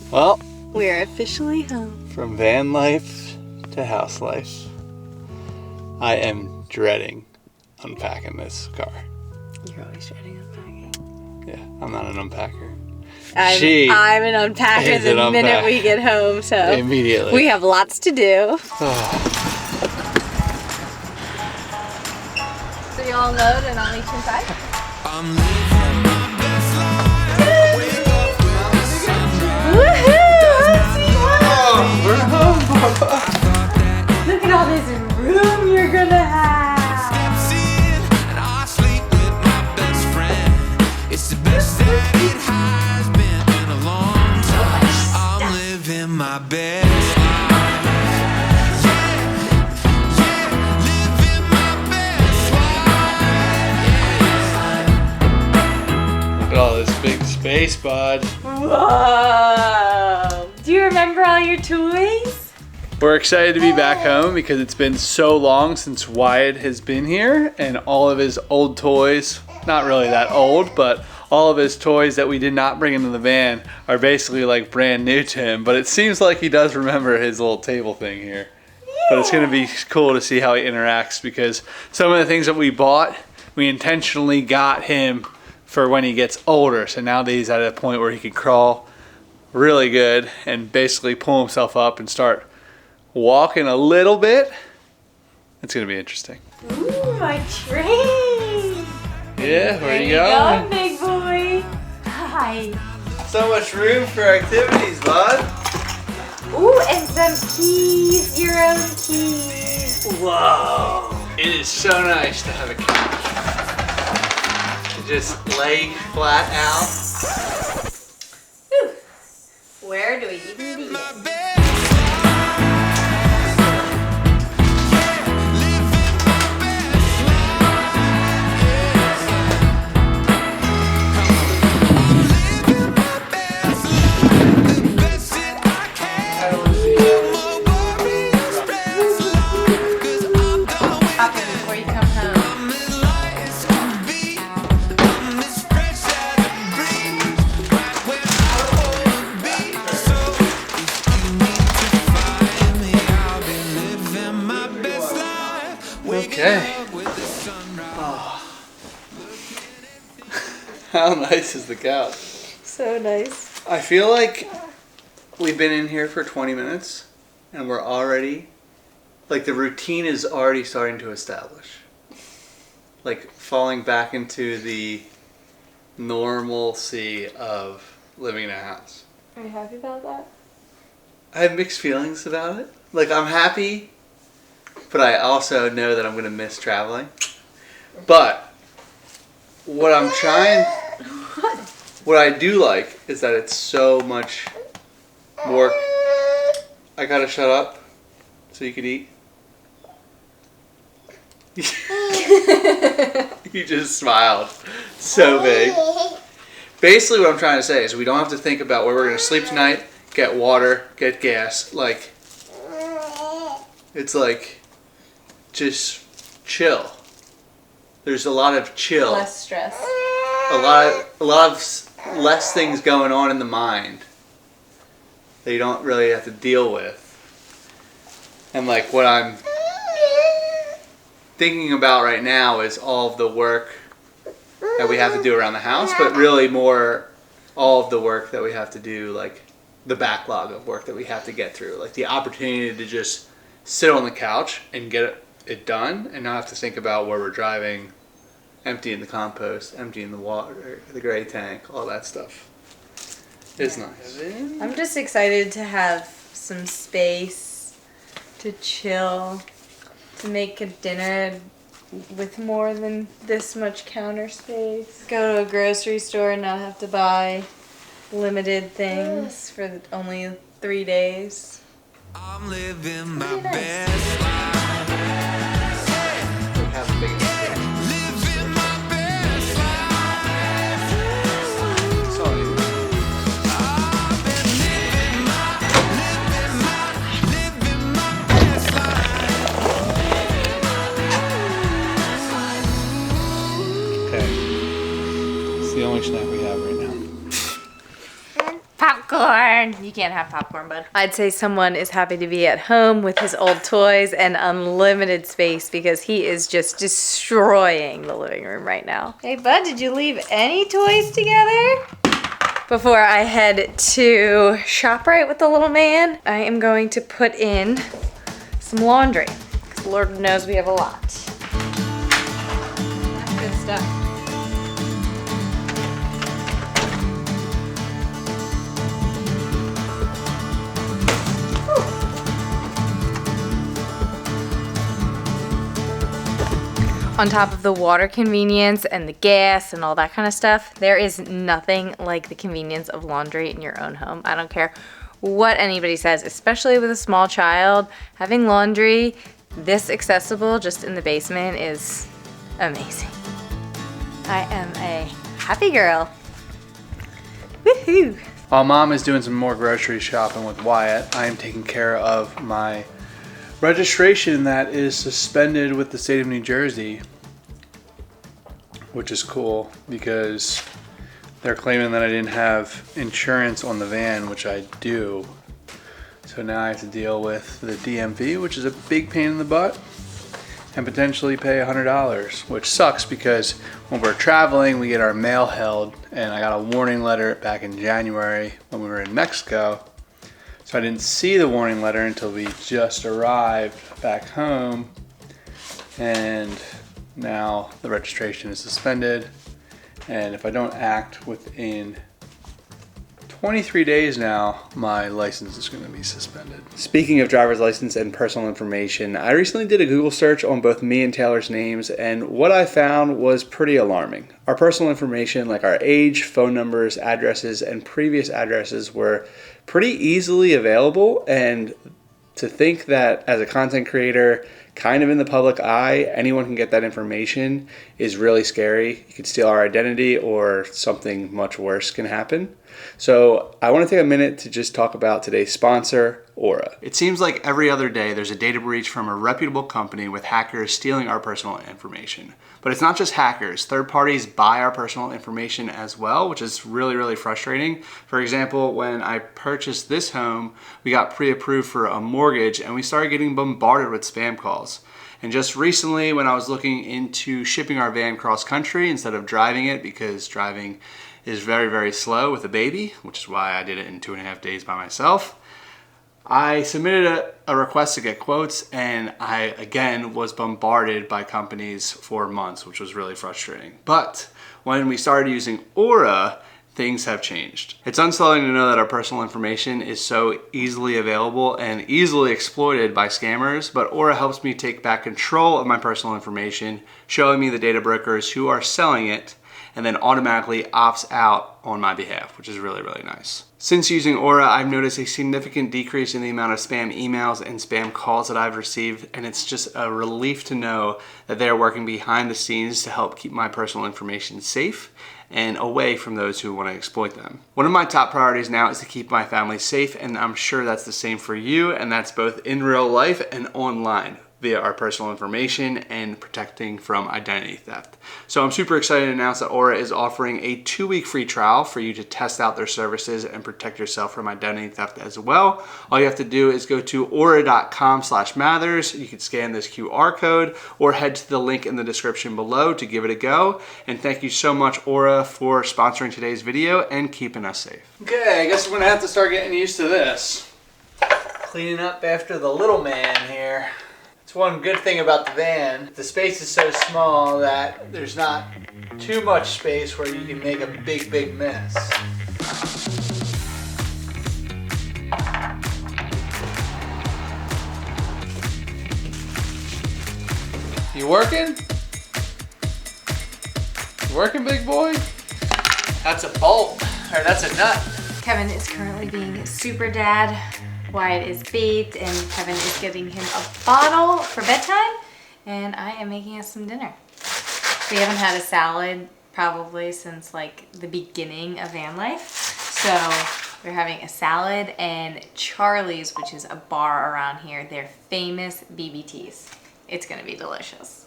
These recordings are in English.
Well, we're officially home. From van life to house life. I am dreading unpacking this car. You're always dreading unpacking. Yeah, I'm not an unpacker. I'm an unpacker the minute we get home, so immediately. We have lots to do. So you all load and I'll meet you inside? I'm living my best life. Wake up with the sunrise. Woohoo! We're home, Papa. Look at all this room you're gonna have. Steps in and I sleep with my best friend. It's the best that it has been in a long time. I'm living my best life. Oh, this big space, bud. Whoa! Do you remember all your toys? We're excited to be back home because it's been so long since Wyatt has been here, and all of his old toys, not really that old, but all of his toys that we did not bring into the van are basically like brand new to him. But it seems like he does remember his little table thing here. But it's gonna be cool to see how he interacts, because some of the things that we bought, we intentionally got him for when he gets older. So now that he's at a point where he can crawl really good and basically pull himself up and start walking a little bit, it's gonna be interesting. Ooh, my train! Yeah, where you going? Big boy. Hi. So much room for activities, bud. Ooh, and some keys, your own keys. Whoa! It is so nice to have a couch. Just lay flat out. Ooh. Where do we even begin? Okay. Oh. How nice is the couch? So nice. I feel like we've been in here for 20 minutes and we're already, like the routine is already starting to establish. Like falling back into the normalcy of living in a house. Are you happy about that? I have mixed feelings about it. Like I'm happy, but I also know that I'm going to miss traveling. But what I do like is that it's so much more. I gotta shut up so you can eat. You just smiled so big. Basically what I'm trying to say is we don't have to think about where we're going to sleep tonight, get water, get gas. Like, it's like, just chill. There's a lot of chill. Less stress. A lot of less things going on in the mind that you don't really have to deal with. And like what I'm thinking about right now is all of the work that we have to do around the house, but really more all of the work that we have to do, like the backlog of work that we have to get through. Like the opportunity to just sit on the couch and get it done and not have to think about where we're driving, emptying the compost, emptying the water, the gray tank, all that stuff. It's nice. I'm just excited to have some space to chill, to make a dinner with more than this much counter space. Go to a grocery store and not have to buy limited things for only 3 days. I'm living my best life. Okay. It's the only snack we have right now. Popcorn. popcorn. You can't have popcorn, bud. I'd say someone is happy to be at home with his old toys and unlimited space because he is just destroying the living room right now. Hey, bud, did you leave any toys together? Before I head to ShopRite with the little man, I am going to put in some laundry. Because Lord knows we have a lot. Good stuff. On top of the water convenience and the gas and all that kind of stuff, there is nothing like the convenience of laundry in your own home. I don't care what anybody says, especially with a small child. Having laundry this accessible just in the basement is amazing. I am a happy girl. Woohoo! While Mom is doing some more grocery shopping with Wyatt, I am taking care of my registration that is suspended with the state of New Jersey, which is cool because they're claiming that I didn't have insurance on the van, which I do. So now I have to deal with the DMV, which is a big pain in the butt, and potentially pay $100, which sucks because when we're traveling, we get our mail held, and I got a warning letter back in January when we were in Mexico. So I didn't see the warning letter until we just arrived back home, and now the registration is suspended, and if I don't act within 23 days now, my license is going to be suspended. Speaking of driver's license and personal information, I recently did a Google search on both me and Taylor's names, and what I found was pretty alarming. Our personal information, like our age, phone numbers, addresses, and previous addresses, were pretty easily available, and to think that as a content creator, kind of in the public eye, anyone can get that information is really scary. You could steal our identity or something much worse can happen. So I want to take a minute to just talk about today's sponsor, Aura. It seems like every other day there's a data breach from a reputable company with hackers stealing our personal information. But it's not just hackers. Third parties buy our personal information as well, which is really, really frustrating. For example, when I purchased this home, we got pre-approved for a mortgage and we started getting bombarded with spam calls. And just recently, when I was looking into shipping our van cross country instead of driving it, because driving is very, very slow with a baby, which is why I did it in 2.5 days by myself, I submitted a request to get quotes, and I, again, was bombarded by companies for months, which was really frustrating. But when we started using Aura, things have changed. It's unsettling to know that our personal information is so easily available and easily exploited by scammers, but Aura helps me take back control of my personal information, showing me the data brokers who are selling it, and then automatically opts out on my behalf, which is really, really nice. Since using Aura, I've noticed a significant decrease in the amount of spam emails and spam calls that I've received, and it's just a relief to know that they're working behind the scenes to help keep my personal information safe and away from those who want to exploit them. One of my top priorities now is to keep my family safe, and I'm sure that's the same for you, and that's both in real life and online, via our personal information and protecting from identity theft. So I'm super excited to announce that Aura is offering a 2-week free trial for you to test out their services and protect yourself from identity theft as well. All you have to do is go to aura.com/Mathers. You can scan this QR code or head to the link in the description below to give it a go. And thank you so much, Aura, for sponsoring today's video and keeping us safe. Okay, I guess we're gonna have to start getting used to this. Cleaning up after the little man here. It's one good thing about the van. The space is so small that there's not too much space where you can make a big, big mess. You working? You working, big boy? That's a bolt, or that's a nut. Kevin is currently being super dad. Wyatt is bathed and Kevin is getting him a bottle for bedtime, and I am making us some dinner. We haven't had a salad probably since like the beginning of van life. So we're having a salad and Charlie's, which is a bar around here, their famous BBTs. It's gonna be delicious.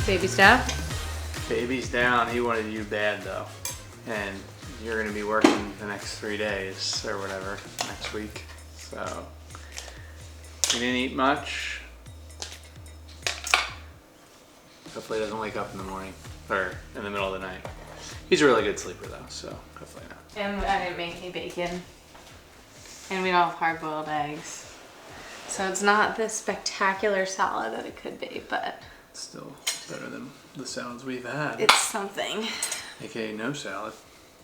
Baby stuff. Baby's down. He wanted you bad though. And you're gonna be working the next 3 days or whatever, next week. So, he didn't eat much. Hopefully he doesn't wake up in the morning or in the middle of the night. He's a really good sleeper though, so hopefully not. And I didn't make any bacon. And we don't have hard-boiled eggs. So it's not the spectacular salad that it could be, but It's still better than the salads we've had. it's something. AKA no salad.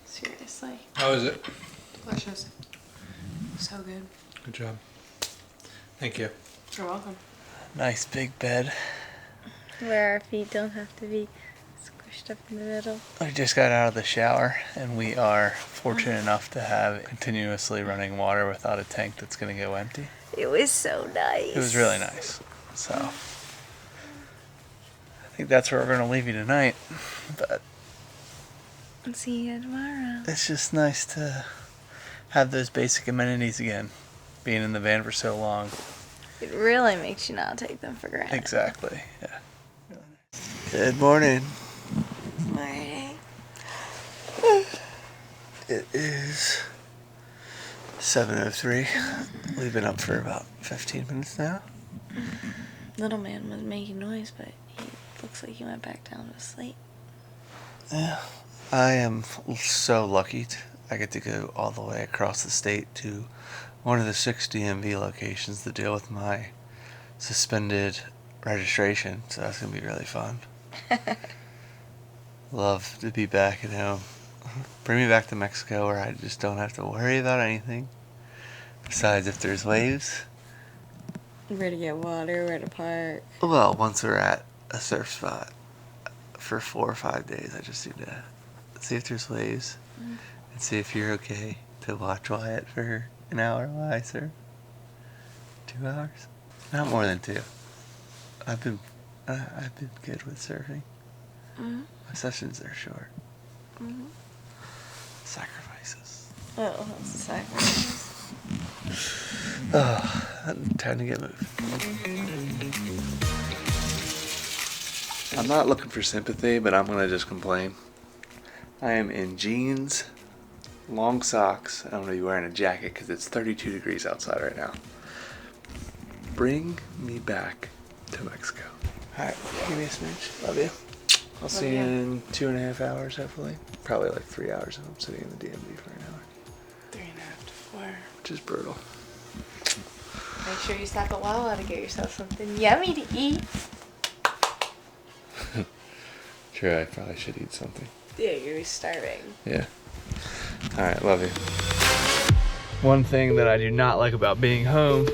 Seriously. How is it? Delicious. So good. Good job. Thank you. You're welcome. Nice big bed. Where our feet don't have to be squished up in the middle. I just got out of the shower and we are fortunate enough to have continuously running water without a tank that's going to go empty. It was so nice. It was really nice. So I think that's where we're going to leave you tonight. But See you tomorrow. it's just nice to have those basic amenities again. Being in the van for so long. It really makes you not take them for granted. Exactly. Yeah. Good morning. Morning. It is 7:03. We've been up for about 15 minutes now. Little man was making noise, but he looks like he went back down to sleep. Yeah. I am so lucky I get to go all the way across the state to one of the 6 DMV locations to deal with my suspended registration, so that's going to be really fun. Love to be back at home. Bring me back to Mexico where I just don't have to worry about anything. Besides if there's waves. Where to get water, where to park. Well, once we're at a surf spot for 4 or 5 days, I just need to see if there's waves and see if you're okay to watch Wyatt for an hour while I surf. 2 hours? Not more than 2. I've been good with surfing. Mm-hmm. My sessions are short. Mm-hmm. Sacrifices. Oh, that's a sacrifice. Oh, time to get moving. I'm not looking for sympathy, but I'm gonna just complain. I am in jeans, long socks, and I'm gonna be wearing a jacket because it's 32 degrees outside right now. Bring me back to Mexico. Alright, give me a smidge. Love you. I'll see you in 2.5 hours, hopefully. Probably like 3 hours if I'm sitting in the DMV for an hour. 3.5 to 4. Which is brutal. Make sure you stop at Wawa to get yourself something yummy to eat. Sure, I probably should eat something. Yeah, you're gonna be starving. Yeah. Alright, love you. One thing that I do not like about being home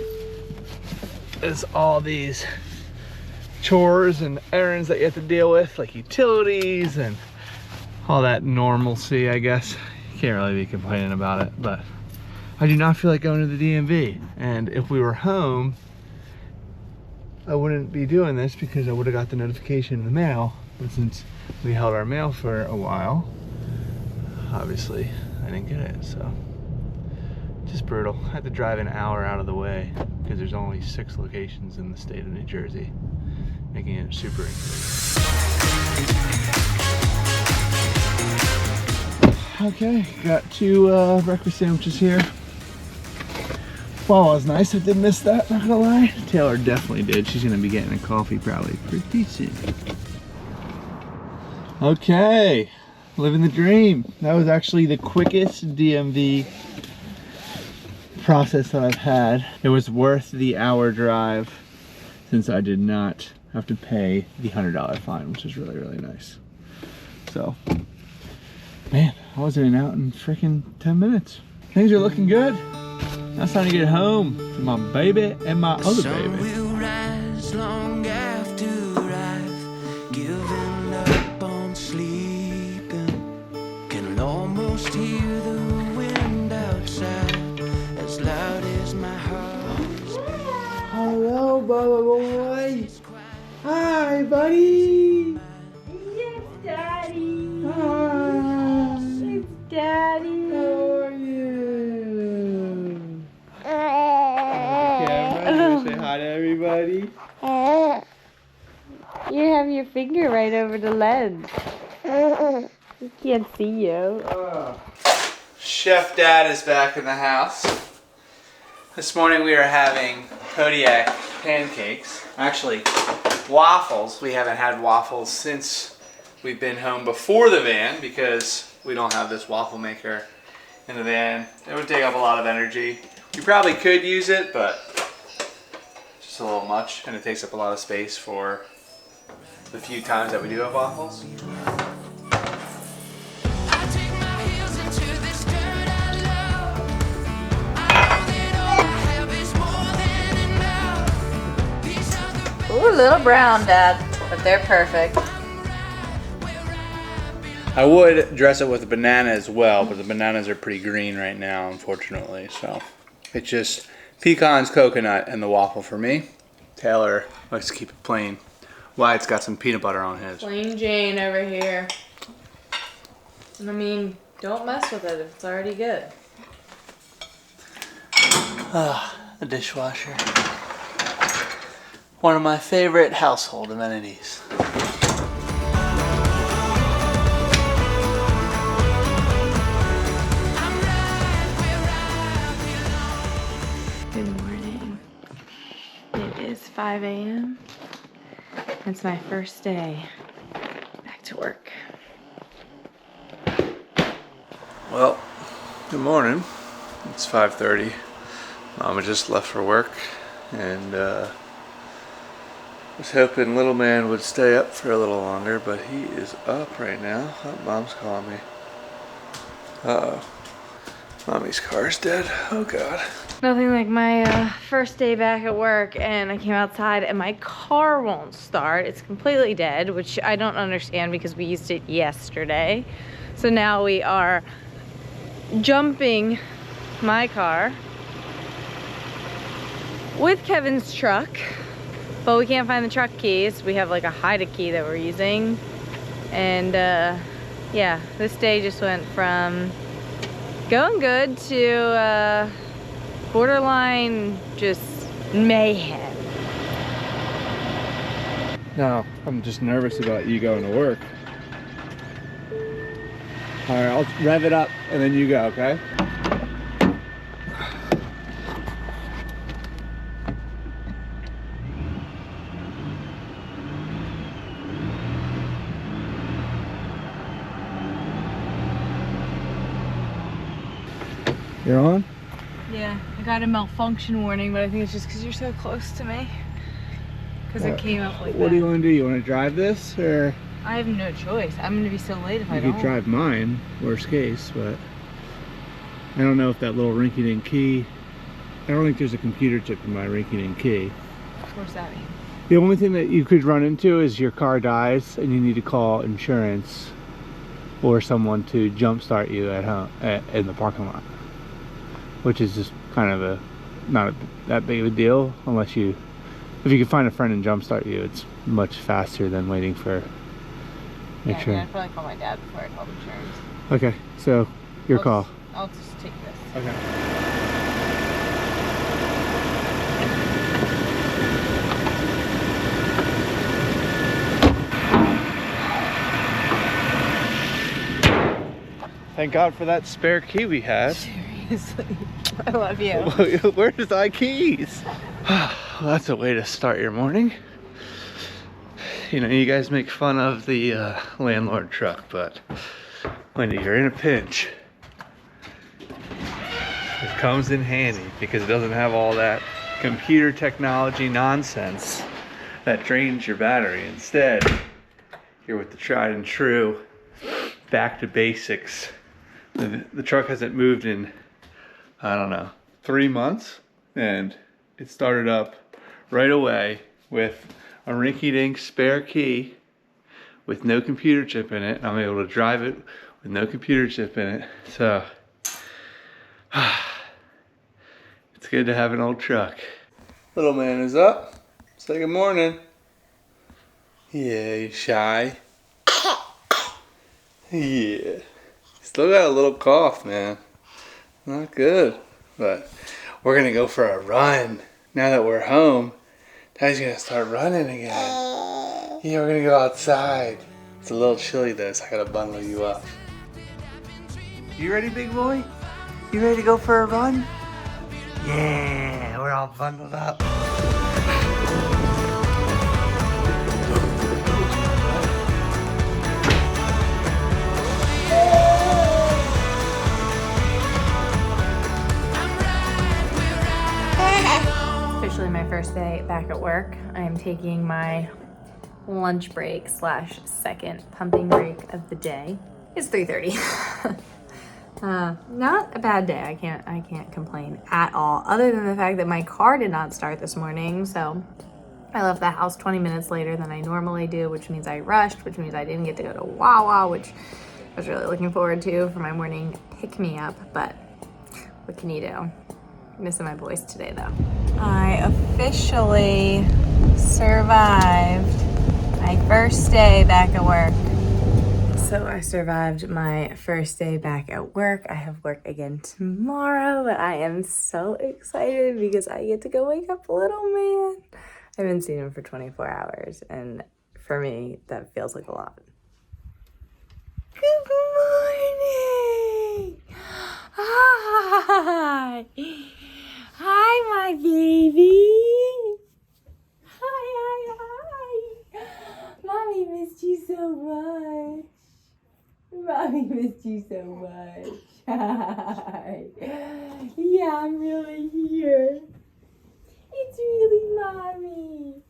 is all these chores and errands that you have to deal with, like utilities and all that normalcy, I guess. You can't really be complaining about it, but I do not feel like going to the DMV. And if we were home, I wouldn't be doing this because I would have got the notification in the mail. But since we held our mail for a while, obviously I didn't get it, so just brutal. I had to drive an hour out of the way because there's only 6 locations in the state of New Jersey, making it super inconvenient. Okay, got 2 breakfast sandwiches here. Wawa's nice, I did miss that, not gonna lie. Taylor definitely did. She's gonna be getting a coffee probably pretty soon. Okay, living the dream. That was actually the quickest DMV process that I've had. It was worth the hour drive since I did not have to pay the $100 fine, which is really, really nice. So, man, I was in and out in freaking 10 minutes. Things are looking good. Now it's time to get home to my baby and my other baby. Will rise long after I've given up on sleeping. Can almost hear the wind outside as loud as my heart is beating. Hello, Bubba boy. Hi, buddy. Yes, Daddy. Hi. It's Daddy. How are you? Camera, say hi to everybody. You have your finger right over the lens. He can't see you. Chef Dad is back in the house. This morning we are having Kodiak pancakes. Actually, waffles. We haven't had waffles since we've been home before the van because we don't have this waffle maker in the van. It would take up a lot of energy. You probably could use it, but just a little much, and it takes up a lot of space for the few times that we do have waffles. Ooh, a little brown, Dad, but they're perfect. I would dress it with a banana as well, but the bananas are pretty green right now, unfortunately. So it's just pecans, coconut, and the waffle for me. Taylor likes to keep it plain. Wyatt's got some peanut butter on his. Plain Jane over here. I mean, don't mess with it if it's already good. The dishwasher. One of my favorite household amenities. Good morning. It is 5 a.m. It's my first day back to work. Well, good morning. It's 5:30. Mama just left for work, and was hoping little man would stay up for a little longer, but he is up right now. Oh, Mom's calling me. Uh-oh. Mommy's car's dead. Oh, God. Nothing like my first day back at work, and I came outside and my car won't start. It's completely dead, which I don't understand because we used it yesterday. So now we are jumping my car with Kevin's truck, but we can't find the truck keys. We have like a hide key that we're using. And yeah, this day just went from going good to borderline just mayhem. No, I'm just nervous about you going to work. All right, I'll rev it up and then you go, okay? You're on? Yeah, I got a malfunction warning, but I think it's just because you're so close to me. Because it came up like that. What do you want to do? You want to drive this, or? I have no choice. I'm going to be so late if I You don't. could drive mine, worst case, but I don't know if that little rinky-dink key, I don't think there's a computer chip in my rinky-dink key. What's that mean? The only thing that you could run into is your car dies and you need to call insurance or someone to jumpstart you at home in the parking lot, which is just kind of not that big of a deal unless if you can find a friend and jumpstart you. It's much faster than waiting for insurance. Yeah, I'd probably call my dad before I called insurance. Okay, so your call. I'll just take this. Okay. Thank God for that spare key we had. Seriously, I love you. Where's my keys? Well, that's a way to start your morning. You know, you guys make fun of the landlord truck, but when you're in a pinch, it comes in handy because it doesn't have all that computer technology nonsense that drains your battery. Instead, you're with the tried and true, back to basics. The truck hasn't moved in, I don't know, 3 months, and it started up right away with a rinky-dink spare key with no computer chip in it. I'm able to drive it with no computer chip in it. So it's good to have an old truck. Little man is up. Say good morning. Yeah, you shy. Yeah. Still got a little cough, man. Not good. But we're gonna go for a run. Now that we're home, Daddy's gonna start running again. Yeah, we're gonna go outside. It's a little chilly though, so I gotta bundle you up. You ready, big boy? You ready to go for a run? Yeah, we're all bundled up. Officially my first day back at work. I am taking my lunch break / second pumping break of the day. It's 3:30. Not a bad day. I can't complain at all, other than the fact that my car did not start this morning. So I left the house 20 minutes later than I normally do, which means I rushed, which means I didn't get to go to Wawa, which I was really looking forward to for my morning pick-me-up, but what can you do? Missing my voice today though. I officially survived my first day back at work. So I survived my first day back at work. I have work again tomorrow, but I am so excited because I get to go wake up little man. I haven't seen him for 24 hours, and for me, that feels like a lot. Good morning! Hi! Hi, my baby! Hi! Mommy missed you so much. Mommy missed you so much. Hi. Yeah, I'm really here. It's really Mommy.